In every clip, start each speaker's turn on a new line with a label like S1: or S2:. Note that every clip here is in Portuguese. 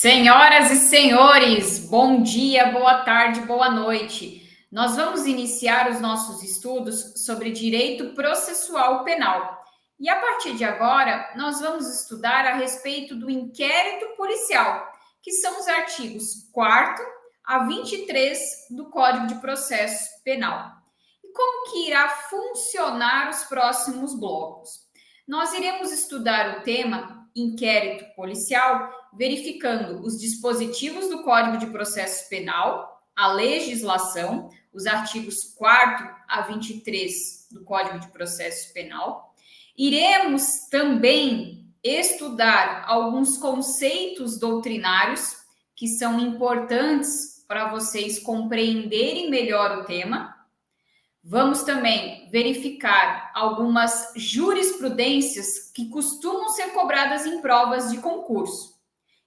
S1: Senhoras e senhores, bom dia, boa tarde, boa noite. Nós vamos iniciar os nossos estudos sobre direito processual penal. E a partir de agora, nós vamos estudar a respeito do inquérito policial, que são os artigos 4º a 23 do Código de Processo Penal. E como que irá funcionar os próximos blocos? Nós iremos estudar o tema inquérito policial, verificando os dispositivos do Código de Processo Penal, a legislação, os artigos 4º a 23 do Código de Processo Penal. Iremos também estudar alguns conceitos doutrinários que são importantes para vocês compreenderem melhor o tema. Vamos também verificar algumas jurisprudências que costumam ser cobradas em provas de concurso.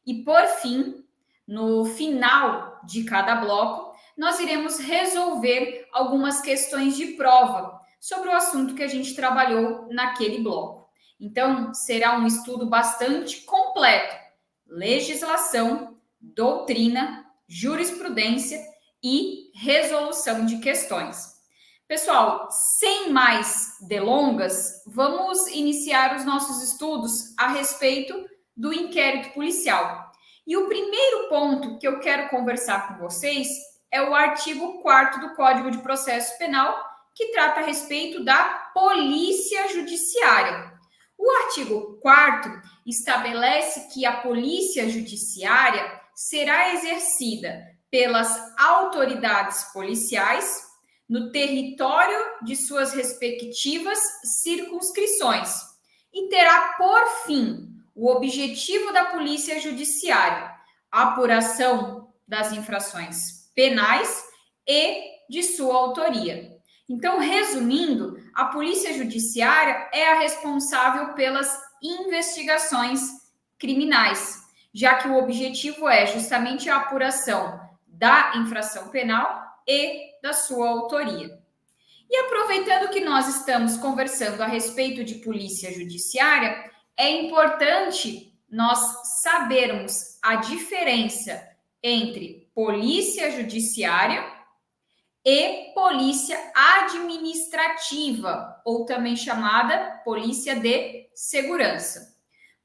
S1: E, por fim, no final de cada bloco, nós iremos resolver algumas questões de prova sobre o assunto que a gente trabalhou naquele bloco. Então, será um estudo bastante completo: legislação, doutrina, jurisprudência e resolução de questões. Pessoal, sem mais delongas, vamos iniciar os nossos estudos a respeito do inquérito policial. E o primeiro ponto que eu quero conversar com vocês é o artigo 4º do Código de Processo Penal, que trata a respeito da polícia judiciária. O artigo 4º estabelece que a polícia judiciária será exercida pelas autoridades policiais no território de suas respectivas circunscrições e terá por fim o objetivo da polícia judiciária, a apuração das infrações penais e de sua autoria. Então, resumindo, a polícia judiciária é a responsável pelas investigações criminais, já que o objetivo é justamente a apuração da infração penal e da sua autoria. E aproveitando que nós estamos conversando a respeito de polícia judiciária, é importante nós sabermos a diferença entre polícia judiciária e polícia administrativa, ou também chamada polícia de segurança.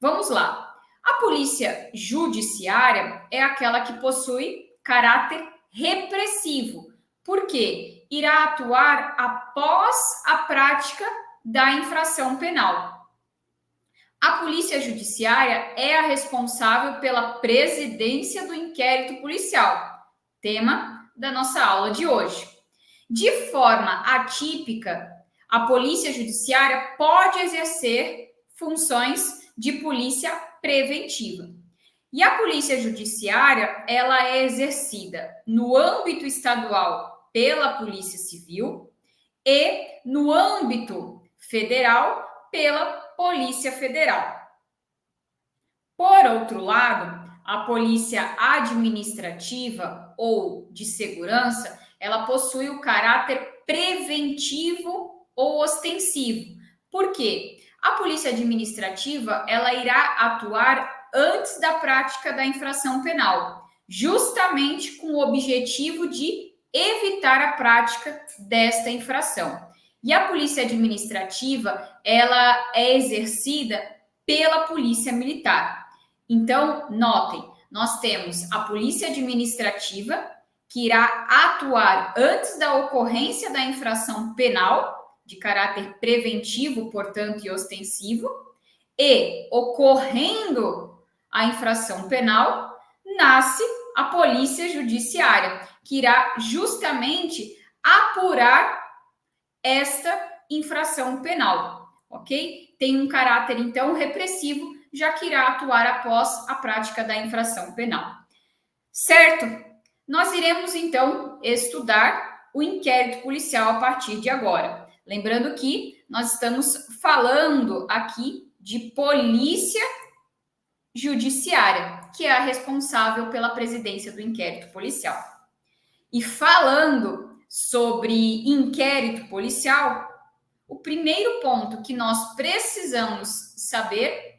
S1: Vamos lá. A polícia judiciária é aquela que possui caráter repressivo, porque irá atuar após a prática da infração penal. A polícia judiciária é a responsável pela presidência do inquérito policial, tema da nossa aula de hoje. De forma atípica, a polícia judiciária pode exercer funções de polícia preventiva. E a polícia judiciária, ela é exercida no âmbito estadual pela Polícia Civil e no âmbito federal pela Polícia Federal. Por outro lado, a polícia administrativa ou de segurança, ela possui o caráter preventivo ou ostensivo. Por quê? A polícia administrativa, ela irá atuar antes da prática da infração penal, justamente com o objetivo de evitar a prática desta infração. E a polícia administrativa, ela é exercida pela polícia militar. Então, notem, nós temos a polícia administrativa, que irá atuar antes da ocorrência da infração penal, de caráter preventivo, portanto, e ostensivo, e ocorrendo a infração penal, nasce a polícia judiciária, que irá justamente apurar esta infração penal, ok? Tem um caráter, então, repressivo, já que irá atuar após a prática da infração penal. Certo? Nós iremos, então, estudar o inquérito policial a partir de agora. Lembrando que nós estamos falando aqui de polícia judiciária, que é a responsável pela presidência do inquérito policial. E falando sobre inquérito policial, o primeiro ponto que nós precisamos saber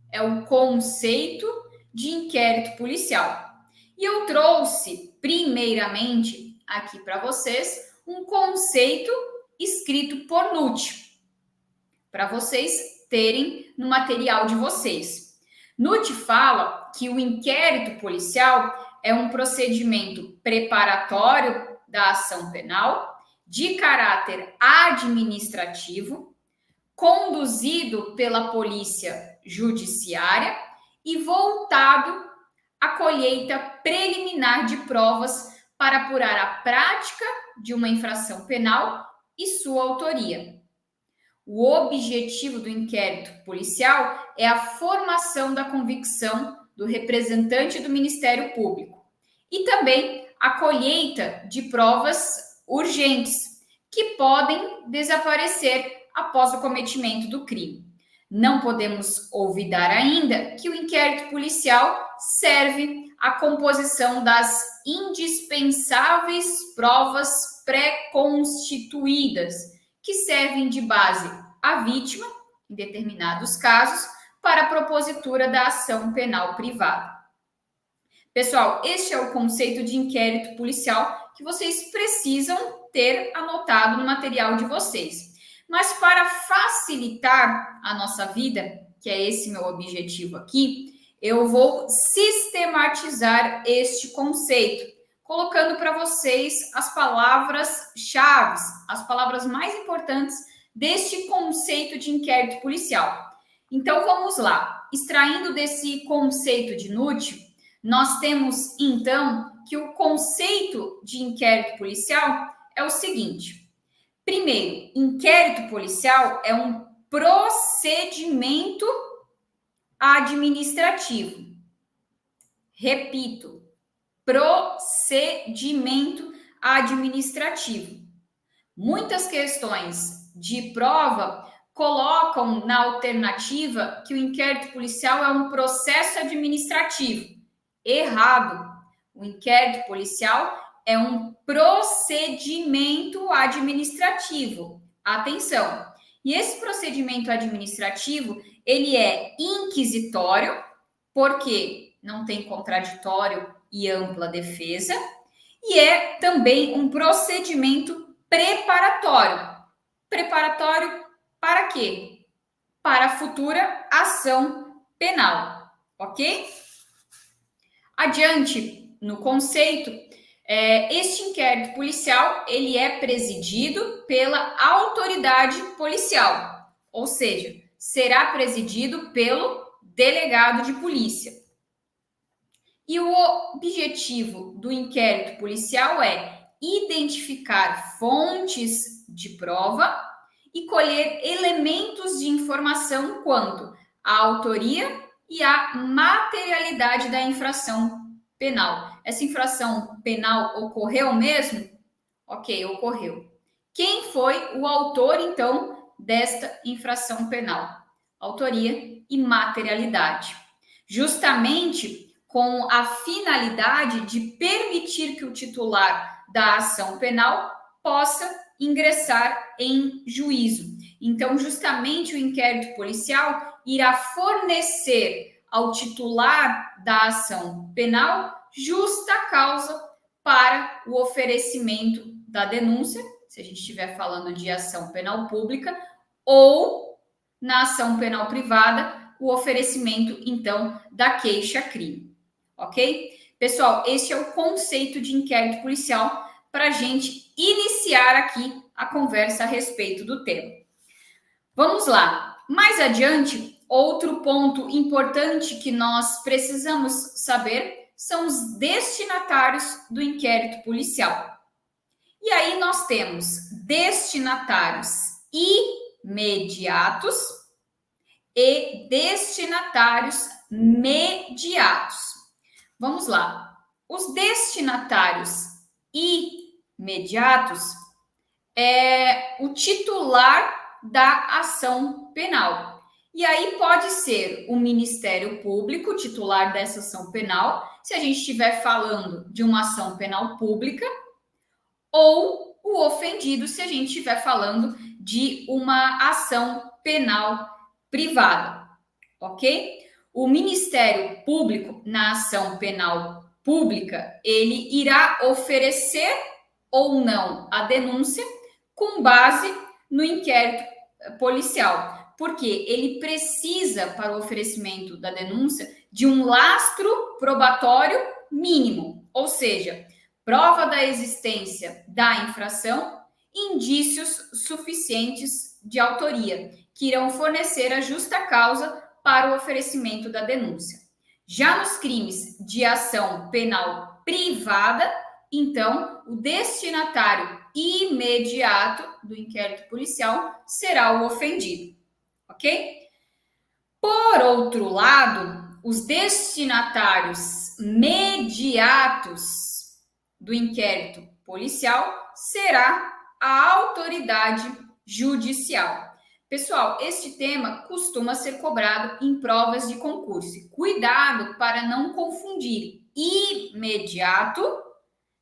S1: é o conceito de inquérito policial. E eu trouxe, primeiramente, aqui para vocês, um conceito escrito por Nutt, para vocês terem no material de vocês. Nutt fala que o inquérito policial é um procedimento preparatório da ação penal, de caráter administrativo, conduzido pela polícia judiciária e voltado à colheita preliminar de provas para apurar a prática de uma infração penal e sua autoria. O objetivo do inquérito policial é a formação da convicção do representante do Ministério Público e também a colheita de provas urgentes que podem desaparecer após o cometimento do crime. Não podemos olvidar ainda que o inquérito policial serve à composição das indispensáveis provas pré-constituídas, que servem de base à vítima, em determinados casos, para a propositura da ação penal privada. Pessoal, este é o conceito de inquérito policial que vocês precisam ter anotado no material de vocês. Mas para facilitar a nossa vida, que é esse meu objetivo aqui, eu vou sistematizar este conceito, colocando para vocês as palavras-chave, as palavras mais importantes deste conceito de inquérito policial. Então, vamos lá. Extraindo desse conceito de Nutt, nós temos, então, que o conceito de inquérito policial é o seguinte. Primeiro, inquérito policial é um procedimento administrativo. Repito, procedimento administrativo. Muitas questões de prova colocam na alternativa que o inquérito policial é um processo administrativo. Errado. O inquérito policial é um procedimento administrativo. Atenção! E esse procedimento administrativo, ele é inquisitório, porque não tem contraditório e ampla defesa, e é também um procedimento preparatório. Preparatório para quê? Para a futura ação penal, ok? Adiante, no conceito, este inquérito policial, ele é presidido pela autoridade policial, ou seja, será presidido pelo delegado de polícia. E o objetivo do inquérito policial é identificar fontes de prova e colher elementos de informação quanto à autoria e à materialidade da infração penal. Essa infração penal ocorreu mesmo? Ok, ocorreu. Quem foi o autor, então, desta infração penal? Autoria e materialidade. Justamente com a finalidade de permitir que o titular da ação penal possa ingressar em juízo. Então, justamente o inquérito policial irá fornecer ao titular da ação penal justa causa para o oferecimento da denúncia, se a gente estiver falando de ação penal pública, ou na ação penal privada, o oferecimento, então, da queixa-crime. Ok? Pessoal, esse é o conceito de inquérito policial para a gente iniciar aqui a conversa a respeito do tema. Vamos lá. Mais adiante, outro ponto importante que nós precisamos saber são os destinatários do inquérito policial. E aí nós temos destinatários imediatos e destinatários mediatos. Vamos lá. Os destinatários imediatos é o titular da ação penal. E aí pode ser o Ministério Público, titular dessa ação penal, se a gente estiver falando de uma ação penal pública, ou o ofendido, se a gente estiver falando de uma ação penal privada, ok? O Ministério Público, na ação penal pública, ele irá oferecer ou não a denúncia com base no inquérito policial, porque ele precisa, para o oferecimento da denúncia, de um lastro probatório mínimo, ou seja, prova da existência da infração, indícios suficientes de autoria, que irão fornecer a justa causa para o oferecimento da denúncia. Já nos crimes de ação penal privada, então, o destinatário imediato do inquérito policial será o ofendido, ok? Por outro lado, os destinatários mediatos do inquérito policial será a autoridade judicial. Pessoal, este tema costuma ser cobrado em provas de concurso. Cuidado para não confundir imediato,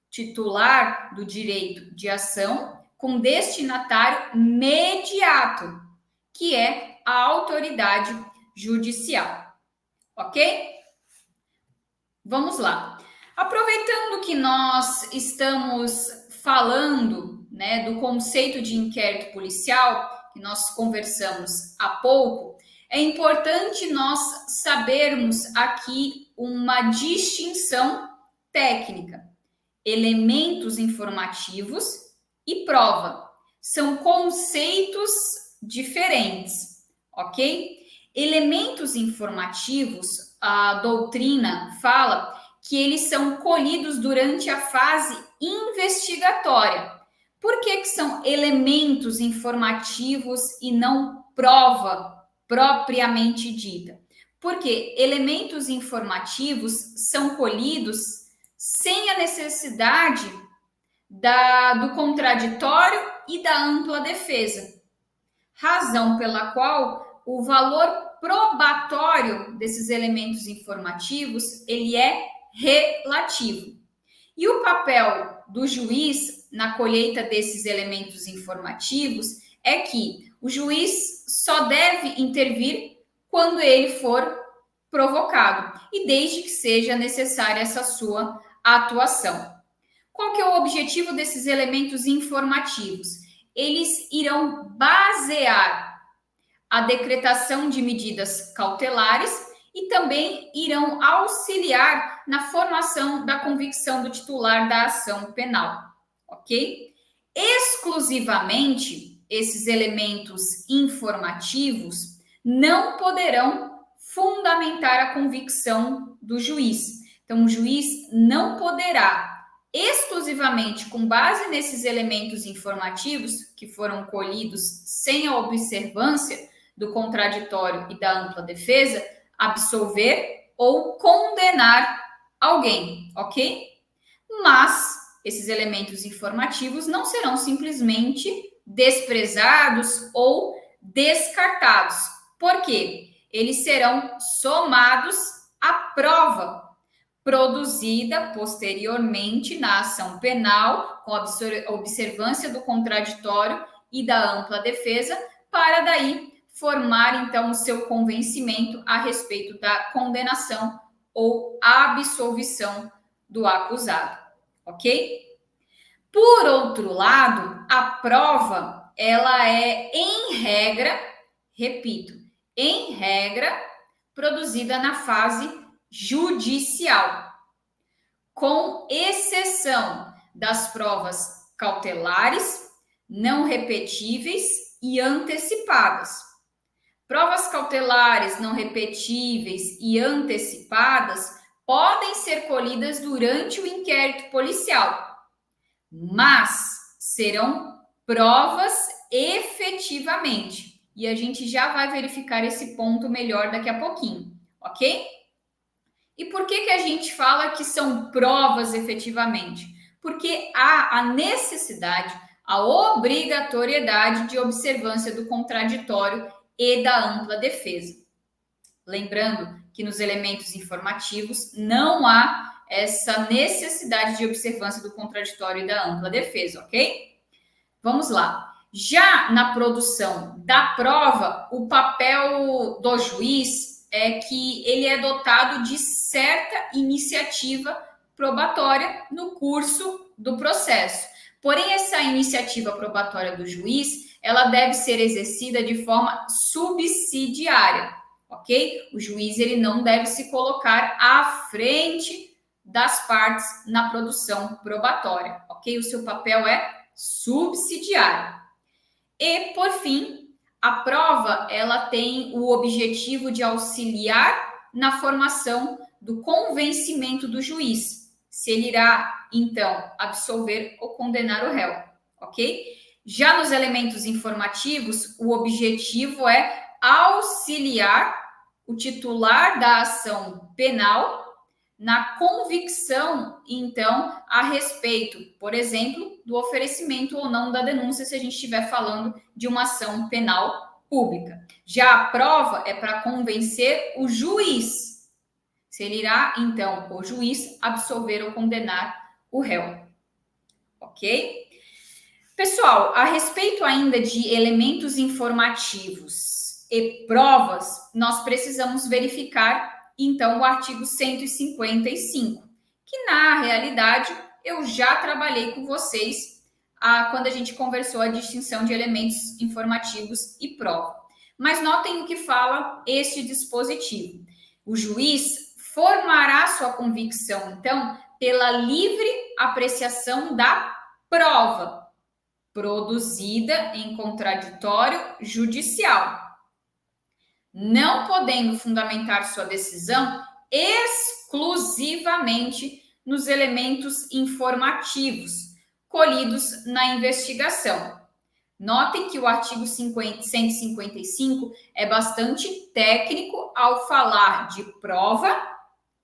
S1: titular do direito de ação, com destinatário mediato, que é a autoridade judicial. Ok? Vamos lá. Aproveitando que nós estamos falando, né, do conceito de inquérito policial, que nós conversamos há pouco, é importante nós sabermos aqui uma distinção técnica. Elementos informativos e prova são conceitos diferentes, ok? Elementos informativos, a doutrina fala que eles são colhidos durante a fase investigatória. Por que são elementos informativos e não prova propriamente dita? Porque elementos informativos são colhidos sem a necessidade do contraditório e da ampla defesa. Razão pela qual o valor probatório desses elementos informativos, ele é relativo. E o papel do juiz na colheita desses elementos informativos é que o juiz só deve intervir quando ele for provocado e desde que seja necessária essa sua atuação. Qual que é o objetivo desses elementos informativos? Eles irão basear a decretação de medidas cautelares e também irão auxiliar na formação da convicção do titular da ação penal, ok? Exclusivamente, esses elementos informativos não poderão fundamentar a convicção do juiz. Então, o juiz não poderá, exclusivamente com base nesses elementos informativos que foram colhidos sem a observância do contraditório e da ampla defesa, absolver ou condenar alguém, ok? Mas esses elementos informativos não serão simplesmente desprezados ou descartados. Por quê? Eles serão somados à prova produzida posteriormente na ação penal, com a observância do contraditório e da ampla defesa, para daí formar, então, o seu convencimento a respeito da condenação ou absolvição do acusado, ok? Por outro lado, a prova, ela é, em regra, repito, em regra, produzida na fase judicial, com exceção das provas cautelares, não repetíveis e antecipadas. Provas cautelares, não repetíveis e antecipadas podem ser colhidas durante o inquérito policial, mas serão provas efetivamente. E a gente já vai verificar esse ponto melhor daqui a pouquinho, ok? E por que a gente fala que são provas efetivamente? Porque há a necessidade, a obrigatoriedade de observância do contraditório e da ampla defesa. Lembrando que nos elementos informativos não há essa necessidade de observância do contraditório e da ampla defesa, ok? Vamos lá. Já na produção da prova, o papel do juiz é que ele é dotado de certa iniciativa probatória no curso do processo. Porém, essa iniciativa probatória do juiz, ela deve ser exercida de forma subsidiária, ok? O juiz ele não deve se colocar à frente das partes na produção probatória, ok? O seu papel é subsidiário. E, por fim, a prova ela tem o objetivo de auxiliar na formação do convencimento do juiz, se ele irá, então, absolver ou condenar o réu, ok? Já nos elementos informativos, o objetivo é auxiliar o titular da ação penal na convicção, então, a respeito, por exemplo, do oferecimento ou não da denúncia, se a gente estiver falando de uma ação penal pública. Já a prova é para convencer o juiz, se ele irá, então, o juiz absolver ou condenar o réu. Ok? Pessoal, a respeito ainda de elementos informativos e provas, nós precisamos verificar então o artigo 155, que na realidade eu já trabalhei com vocês quando a gente conversou a distinção de elementos informativos e prova. Mas notem o que fala este dispositivo. O juiz formará sua convicção, então, pela livre apreciação da prova produzida em contraditório judicial, não podendo fundamentar sua decisão exclusivamente nos elementos informativos colhidos na investigação. Notem que o artigo 155 é bastante técnico ao falar de prova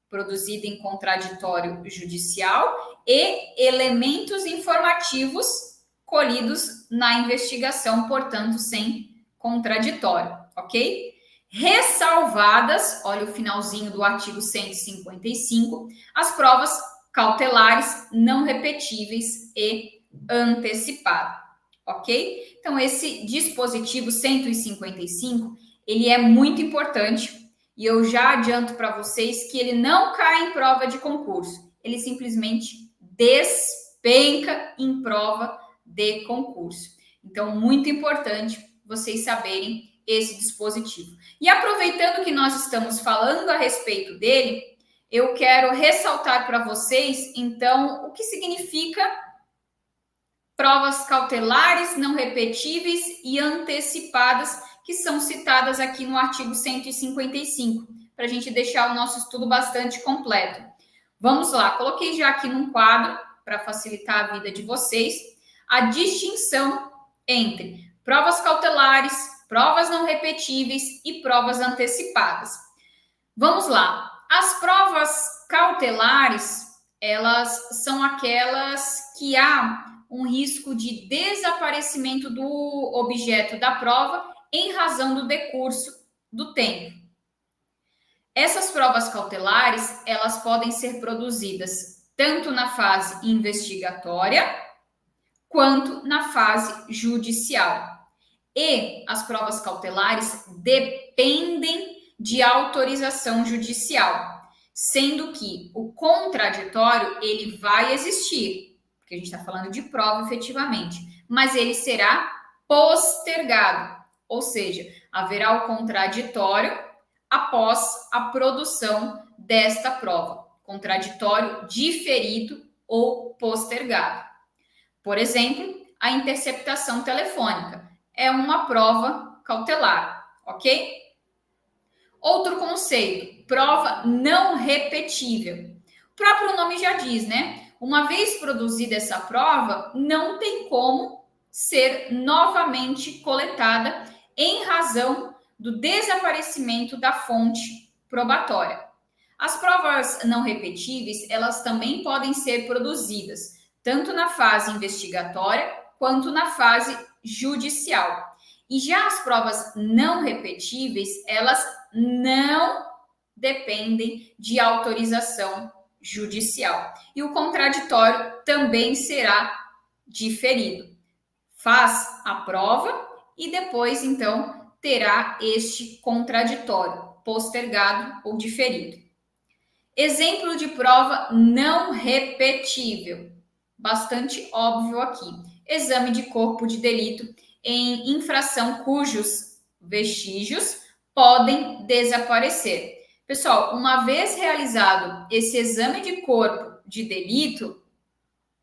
S1: produzida em contraditório judicial e elementos informativos colhidos na investigação, portanto, sem contraditório, ok? Ressalvadas, olha o finalzinho do artigo 155, as provas cautelares não repetíveis e antecipadas, ok? Então, esse dispositivo 155, ele é muito importante e eu já adianto para vocês que ele não cai em prova de concurso, ele simplesmente despenca em prova de concurso. Então, muito importante vocês saberem esse dispositivo. E aproveitando que nós estamos falando a respeito dele, eu quero ressaltar para vocês, então, o que significa provas cautelares, não repetíveis e antecipadas, que são citadas aqui no artigo 155, para a gente deixar o nosso estudo bastante completo. Vamos lá, coloquei já aqui num quadro, para facilitar a vida de vocês, a distinção entre provas cautelares, provas não repetíveis e provas antecipadas. Vamos lá. As provas cautelares, elas são aquelas que há um risco de desaparecimento do objeto da prova em razão do decurso do tempo. Essas provas cautelares, elas podem ser produzidas tanto na fase investigatória quanto na fase judicial. E as provas cautelares dependem de autorização judicial, sendo que o contraditório ele vai existir, porque a gente está falando de prova efetivamente, mas ele será postergado, ou seja, haverá o contraditório após a produção desta prova, contraditório diferido ou postergado. Por exemplo, a interceptação telefônica é uma prova cautelar, ok? Outro conceito, prova não repetível. O próprio nome já diz, né? Uma vez produzida essa prova, não tem como ser novamente coletada em razão do desaparecimento da fonte probatória. As provas não repetíveis, elas também podem ser produzidas tanto na fase investigatória quanto na fase judicial. E já as provas não repetíveis, elas não dependem de autorização judicial. E o contraditório também será diferido. Faz a prova e depois, então, terá este contraditório. postergado ou diferido. Exemplo de prova não repetível, bastante óbvio aqui. Exame de corpo de delito em infração cujos vestígios podem desaparecer. Pessoal, uma vez realizado esse exame de corpo de delito,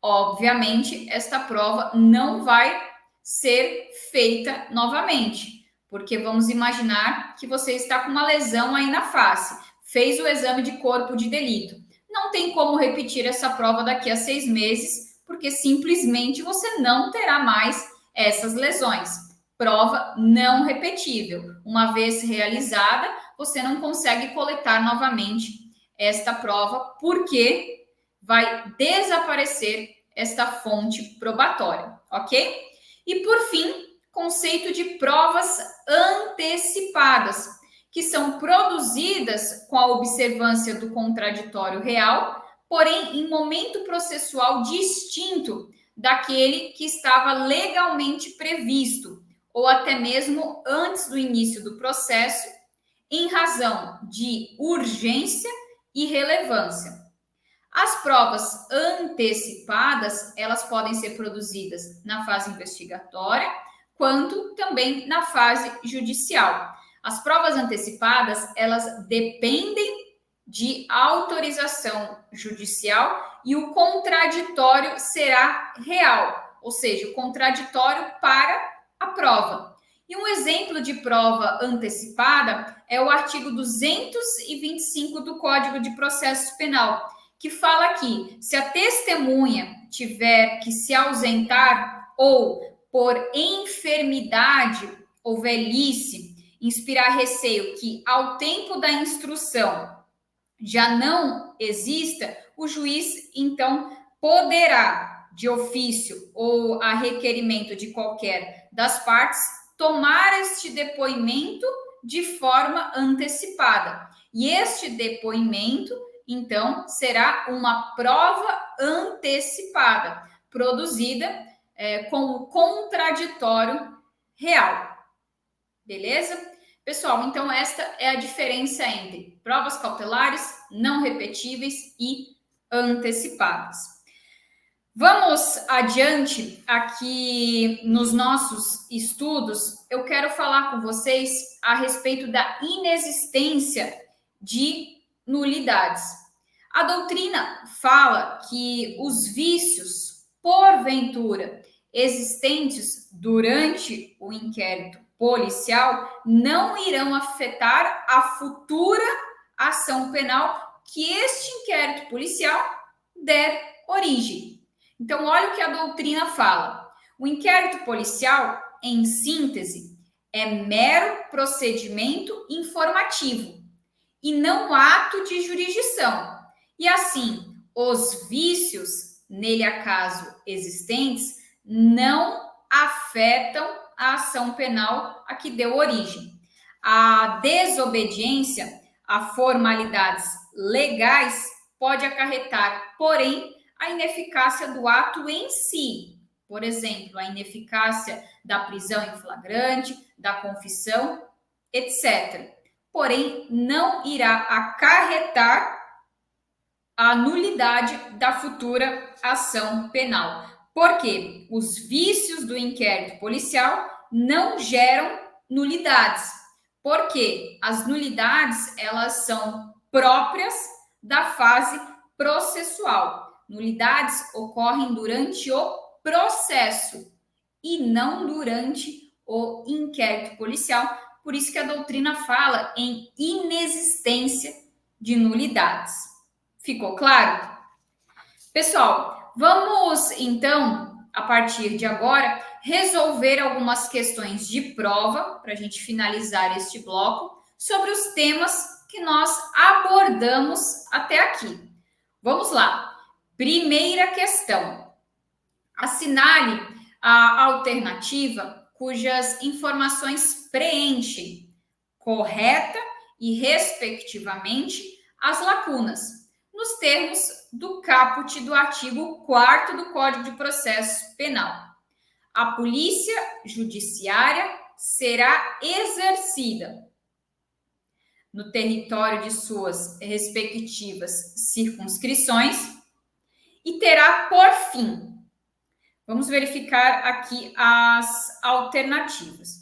S1: obviamente esta prova não vai ser feita novamente, porque vamos imaginar que você está com uma lesão aí na face, fez o exame de corpo de delito. Não tem como repetir essa prova daqui a 6 meses, porque simplesmente você não terá mais essas lesões. Prova não repetível. Uma vez realizada, você não consegue coletar novamente esta prova, porque vai desaparecer esta fonte probatória, ok? E por fim, conceito de provas antecipadas, que são produzidas com a observância do contraditório real, porém em momento processual distinto daquele que estava legalmente previsto, ou até mesmo antes do início do processo, em razão de urgência e relevância. As provas antecipadas, elas podem ser produzidas na fase investigatória, quanto também na fase judicial. As provas antecipadas, elas dependem de autorização judicial e o contraditório será real, ou seja, o contraditório para a prova. E um exemplo de prova antecipada é o artigo 225 do Código de Processo Penal, que fala que se a testemunha tiver que se ausentar ou por enfermidade ou velhice inspirar receio que ao tempo da instrução já não exista, o juiz então poderá, de ofício ou a requerimento de qualquer das partes, tomar este depoimento de forma antecipada. E este depoimento então, será uma prova antecipada, produzida com o contraditório real. Beleza? Pessoal, então esta é a diferença entre provas cautelares, não repetíveis e antecipadas. Vamos adiante aqui nos nossos estudos. Eu quero falar com vocês a respeito da inexistência de nulidades. A doutrina fala que os vícios, porventura, existentes durante o inquérito policial não irão afetar a futura ação penal que este inquérito policial der origem. Então, olha o que a doutrina fala. O inquérito policial, em síntese, é mero procedimento informativo e não ato de jurisdição. E assim, os vícios, nele acaso existentes, não afetam a ação penal a que deu origem. A desobediência a formalidades legais pode acarretar, porém, a ineficácia do ato em si. Por exemplo, a ineficácia da prisão em flagrante, da confissão, etc. Porém, não irá acarretar a nulidade da futura ação penal. Porque os vícios do inquérito policial não geram nulidades. Porque as nulidades, elas são próprias da fase processual. Nulidades ocorrem durante o processo e não durante o inquérito policial. Por isso que a doutrina fala em inexistência de nulidades. Ficou claro? Pessoal, vamos então, a partir de agora, resolver algumas questões de prova, para a gente finalizar este bloco, sobre os temas que nós abordamos até aqui. Vamos lá. Primeira questão. Assinale a alternativa cujas informações preenchem correta e, respectivamente, as lacunas, nos termos do caput do artigo 4º do Código de Processo Penal. A polícia judiciária será exercida no território de suas respectivas circunscrições e terá por fim. Vamos verificar aqui as alternativas.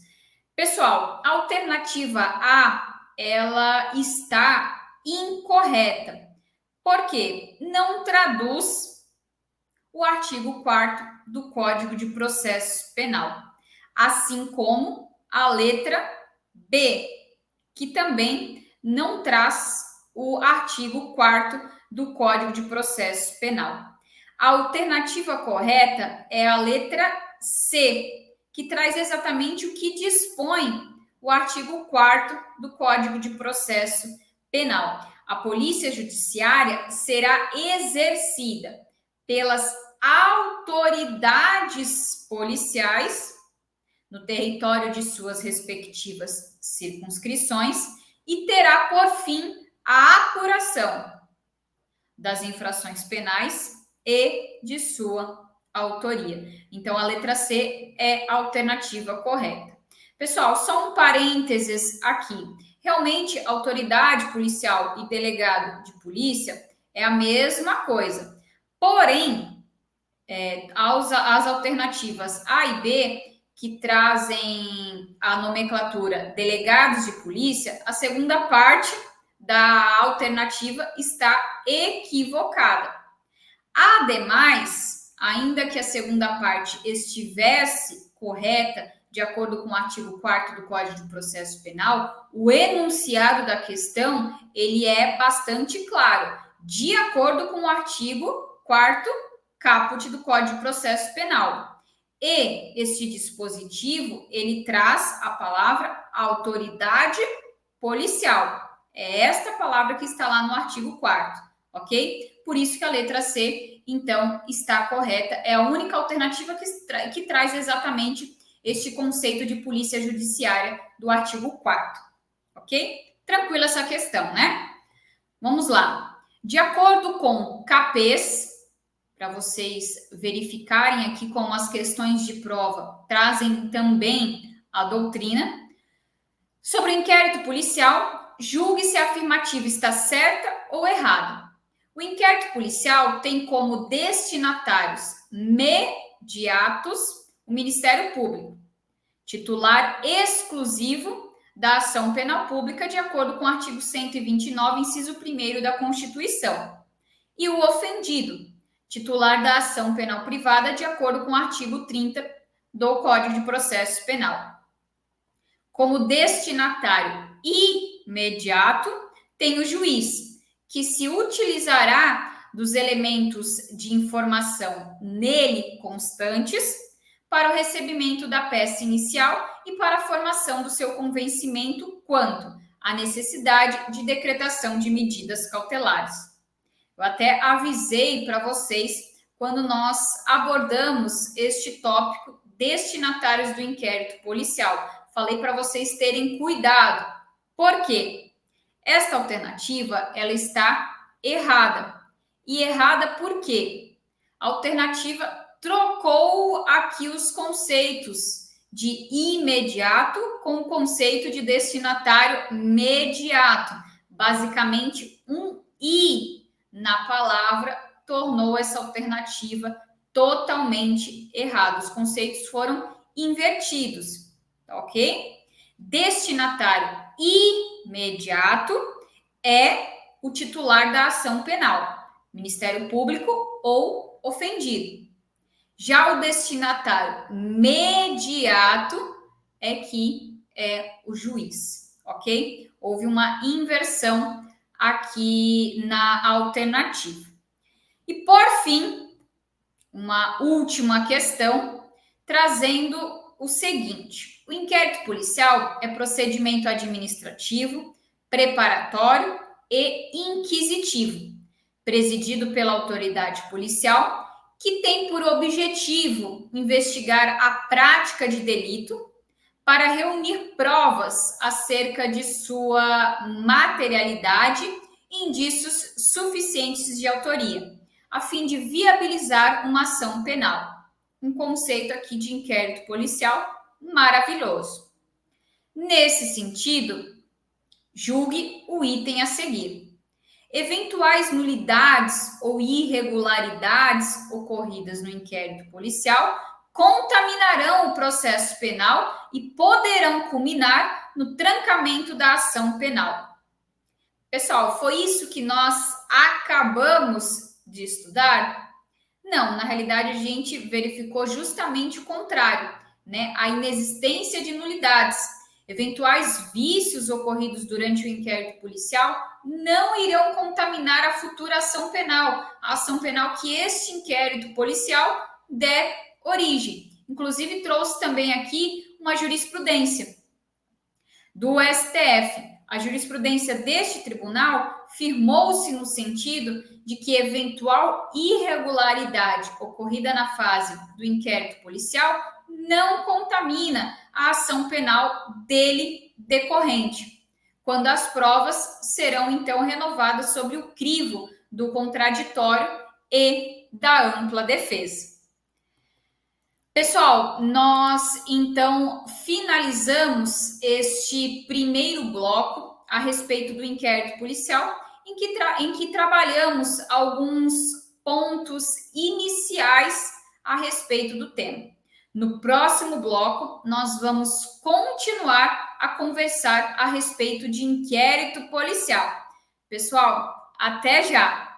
S1: Pessoal, a alternativa A, ela está incorreta. Por quê? Não traduz o artigo 4º do Código de Processo Penal, assim como a letra B, que também não traz o artigo 4º do Código de Processo Penal. A alternativa correta é a letra C, que traz exatamente o que dispõe o artigo 4º do Código de Processo Penal. A polícia judiciária será exercida pelas autoridades policiais no território de suas respectivas circunscrições e terá por fim a apuração das infrações penais e de sua autoria. Então, a letra C é a alternativa correta. Pessoal, só um parênteses aqui. Realmente, autoridade policial e delegado de polícia é a mesma coisa. Porém, as alternativas A e B, que trazem a nomenclatura delegados de polícia, a segunda parte da alternativa está equivocada. Ademais, ainda que a segunda parte estivesse correta, de acordo com o artigo 4º do Código de Processo Penal, o enunciado da questão, ele é bastante claro, de acordo com o artigo 4º caput do Código de Processo Penal. E este dispositivo, ele traz a palavra autoridade policial. É esta palavra que está lá no artigo 4º, ok? Por isso que a letra C, então, está correta. É a única alternativa que traz exatamente este conceito de polícia judiciária do artigo 4º, ok? Tranquila essa questão, né? Vamos lá. De acordo com CAPES, para vocês verificarem aqui como as questões de prova trazem também a doutrina, sobre o inquérito policial, julgue se a afirmativa está certa ou errada. O inquérito policial tem como destinatários imediatos o Ministério Público, titular exclusivo da ação penal pública, de acordo com o artigo 129, inciso 1º da Constituição, e o ofendido, titular da ação penal privada, de acordo com o artigo 30 do Código de Processo Penal. Como destinatário imediato, tem o juiz, que se utilizará dos elementos de informação nele constantes para o recebimento da peça inicial e para a formação do seu convencimento quanto à necessidade de decretação de medidas cautelares. Eu até avisei para vocês quando nós abordamos este tópico, destinatários do inquérito policial. Falei para vocês terem cuidado. Por quê? Esta alternativa, ela está errada. E errada por quê? A alternativa trocou aqui os conceitos de imediato com o conceito de destinatário imediato. Basicamente, um i na palavra tornou essa alternativa totalmente errada. Os conceitos foram invertidos, ok? Destinatário imediato é o titular da ação penal, Ministério Público ou ofendido. Já o destinatário imediato é o juiz, ok? Houve uma inversão aqui na alternativa. E, por fim, uma última questão, trazendo o seguinte: o inquérito policial é procedimento administrativo, preparatório e inquisitivo, presidido pela autoridade policial, que tem por objetivo investigar a prática de delito para reunir provas acerca de sua materialidade e indícios suficientes de autoria, a fim de viabilizar uma ação penal. Um conceito aqui de inquérito policial maravilhoso. Nesse sentido, Julgue o item a seguir. Eventuais nulidades ou irregularidades ocorridas no inquérito policial contaminarão o processo penal e poderão culminar no trancamento da ação penal. Pessoal, foi isso que nós acabamos de estudar? Não, na realidade a gente verificou justamente o contrário, né? A inexistência de nulidades. Eventuais vícios ocorridos durante o inquérito policial não irão contaminar a futura ação penal, a ação penal que este inquérito policial der origem. Inclusive, trouxe também aqui uma jurisprudência do STF. A jurisprudência deste tribunal firmou-se no sentido de que eventual irregularidade ocorrida na fase do inquérito policial não contamina a ação penal dele decorrente, quando as provas serão então renovadas sobre o crivo do contraditório e da ampla defesa. Pessoal, nós então finalizamos este primeiro bloco a respeito do inquérito policial, em que trabalhamos alguns pontos iniciais a respeito do tema. No próximo bloco, nós vamos continuar a conversar a respeito de inquérito policial. Pessoal, até já!